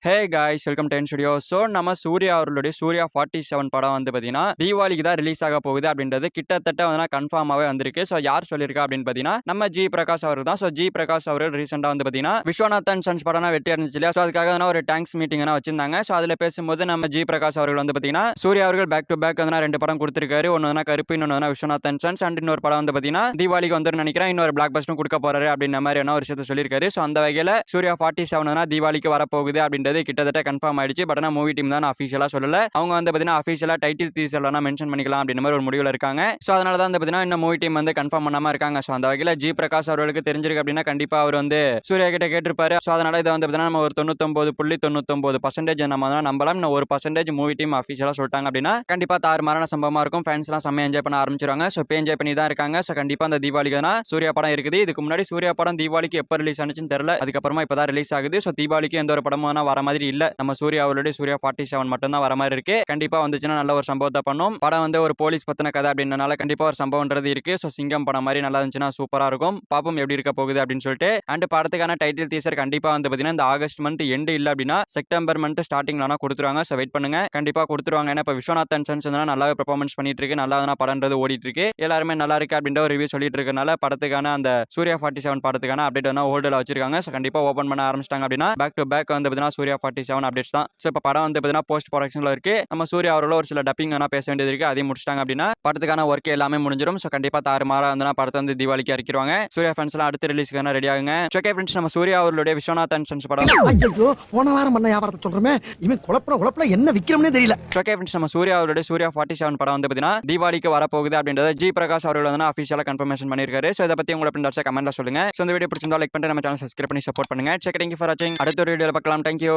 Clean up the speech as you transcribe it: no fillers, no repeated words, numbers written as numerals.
Hey guys welcome to studio. So நம்ம சூர்யா அவர்களுடைய சூர்யா 47 படம் வந்து பார்த்தீங்கன்னா தீபாவளிக்கு தான் ரிலீஸ் ஆக போகுது அப்படின்றது கிட்டத்தட்ட வந்து கன்ஃபார்மாகவே வந்திருக்கு. ஸோ யார் சொல்லியிருக்கா அப்படின்னு பார்த்தீங்கன்னா நம்ம ஜி பிரகாஷ் அவர்கள் தான். ஸோ ஜி பிரகாஷ் அவர்கள் ரீசெண்டாக வந்து பார்த்தீங்கன்னா விஸ்வநாதன் சன்ஸ் படம் வெற்றி அடைஞ்சிச்சு இல்லையா. ஸோ அதுக்காக ஒரு தேங்க்ஸ் மீட்டிங் வச்சிருந்தாங்க. ஸோ அதில் பேசும்போது நம்ம ஜி பிரகாஷ் அவர்கள் வந்து பார்த்தீங்கன்னா சூர்யா அவர்கள் பேக் டு பேக் வந்து 2 படம் கொடுத்துருக்காரு. ஒன்று கருப்பு, இன்னொன்று விஸ்வநாதன் சன்ஸ் அண்ட் இன்னொரு படம் வந்து பார்த்தீங்கன்னா தீபாவளிக்கு வந்து நினைக்கிறேன் இன்னொரு பிளாக் பஸ்டும் கொடுக்க போறாரு அப்படின்ற மாதிரி ஒரு விஷயத்தை சொல்லியிருக்காரு. ஸோ அந்த வகையில் சூர்யா 47 தீபாவளிக்கு வரப்போகுது அப்படின்றது கிட்டத்தட்ட கன்ஃபார்ம் ஆயிடுச்சு. பட் ஆனால் மூவி டீம் தான் அஃபிஷியலா சொல்லல. அவங்க வந்து பார்த்தீங்கன்னா அஃபிஷியலா டைட்டில் டீசர்ல மென்ஷன் பண்ணிக்கலாம் அப்படின்ற மாதிரி ஒரு முடிவில் இருக்காங்க. ஸோ அதனால தான் வந்து பார்த்தீங்கன்னா இந்த மூவி டீம் வந்து கன்ஃபார்ம் பண்ணாம இருக்காங்க. ஸோ அந்த வகையில் ஜி பிரகாஷ் அவர்களுக்கு தெரிஞ்சிருக்கு அப்படின்னா கண்டிப்பா அவர் வந்து சூர்யா கிட்ட கேட்டிருப்பாரு. ஸோ அதனால இதை வந்து பார்த்தீங்கன்னா நம்ம ஒரு 99.99% நம்ம நம்பலாம். இன்னும் 1% மூவி டீம் அஃபிஷியலா சொல்லிட்டாங்க அப்படின்னா கண்டிப்பா தாறுமாறான சம்பவமா இருக்கும். ஃபேன்ஸ் எல்லாம் செம்ம என்ஜாய் பண்ண ஆரம்பிச்சிருவாங்க. ஸோ இப்போ என்ஜாய் பண்ணி தான் இருக்காங்க. ஸோ கண்டிப்பா அந்த தீபாவளிக்கு தான் சூர்யா படம் இருக்குது. இதுக்கு முன்னாடி சூர்யா படம் தீபாவளிக்கு எப்போ ரிலீஸ் ஆனிச்சுன்னு தெரியல. அதுக்கப்புறமா இப்பதான் ரிலீஸ் ஆகுது. ஸோ தீபாவளிக்கு எந்த ஒரு படமும் வர மாதிரி இல்ல. நம்ம சூர்யா அவர்களுடைய சூர்யா 47 மட்டும் தான் வர மாதிரி இருக்கு. கண்டிப்பா வந்துச்சுன்னா நல்ல ஒரு சம்பவத்தை பண்ணும். படம் வந்து ஒரு போலீஸ் பத்தின கதை அப்படின்றனால கண்டிப்பா ஒரு சம்பவம்ன்றது இருக்கு. ஸோ சிங்கம் படம் மாதிரி நல்லா இருந்துச்சுன்னா சூப்பரா இருக்கும். பாப்போம் எப்படி இருக்க போகுது அப்படின்னு சொல்லிட்டு. அண்ட் படத்துக்கான டைட்டில் டீசர் கண்டிப்பா வந்து பாத்தீங்கன்னா இந்த ஆகஸ்ட் மந்த் எண்ட் இல்ல அப்படின்னா செப்டம்பர் மந்த் ஸ்டார்டிங்ல கொடுத்துருவாங்க. ஸோ வெயிட் பண்ணுங்க, கண்டிப்பா கொடுத்துருவாங்க. ஏன்னா இப்ப விஸ்வநாதன் சன்ஸ் நல்லாவே பெர்ஃபார்மன்ஸ் பண்ணிட்டு இருக்கு. நல்லா படம்ன்றது ஓடிட்டு இருக்கு. எல்லாருமே நல்லா இருக்கு அப்படின்ற ஒரு ரிவ்யூ சொல்லிட்டு இருக்கனால படத்துக்கான அந்த சூர்யா 47 படத்துக்கான அப்டேட் வந்து ஹோல்டில் வச்சிருக்காங்க. ஸோ கண்டிப்பா ஓபன் பண்ண ஆரம்பிச்சிட்டாங்க அப்படின்னா பேக் டு பேக் வந்து பாத்தீங்கன்னா சூர்யா 47 அப்டேட்ஸ் தான். ஸோ இப்போ படம் வந்து பாத்தீங்கன்னா போஸ்ட் ப்ரொடக்ஷன்ல இருக்கு. நம்ம சூர்யா அவர்களோ ஒரு சில டப்பிங் பேச வேண்டியது இருக்கு. அதையும் முடிச்சிட்டாங்க அப்படின்னா படத்துக்கான ஒர்க் எல்லாமே முடிஞ்சிடும். ஸோ கண்டிப்பா தாறுமாறா வந்து படத்தை வந்து தீபாவளிக்கு இறக்கிடுவாங்க. சூர்யா ஃபேன்ஸ் எல்லாம் அடுத்த ரிலீஸ்க்கு ரெடி ஆகுங்க. ஓகே ஃப்ரெண்ட்ஸ், நம்ம சூர்யா அவர்களுடைய விஸ்வநாதன் சன்ஸ் படம் போன வாரம் பண்ண வியாபாரத்தை சொல்றமே இவன் குழப்பல என்ன விக்கிறோம்னே தெரியல. ஓகே ஃப்ரெண்ட்ஸ், நம்ம சூர்யா அவருடைய சூர்யா 47 படம் வந்து பாத்தீங்கன்னா தீபாவளிக்கு வரப்போகுது அப்படின்றத ஜி பிரகாஷ் அவர்கள் வந்து அஃபிஷியலா கன்ஃபர்மேஷன் பண்ணியிருக்காரு. ஸோ இதை பத்தி உங்களை பின்னாடி கமெண்ட்ல சொல்லுங்க. ஸோ இந்த வீடியோ பிடிச்சிருந்தா லைக் பண்ணிட்டு நம்ம சேனல் சப்ஸ்கிரைப் பண்ணி சப்போர்ட் பண்ணுங்க. செக் தேங்க்யூ ஃபார் வாட்சிங். அடுத்த ஒரு வீடியோல பார்க்கலாம். தேங்க்யூ.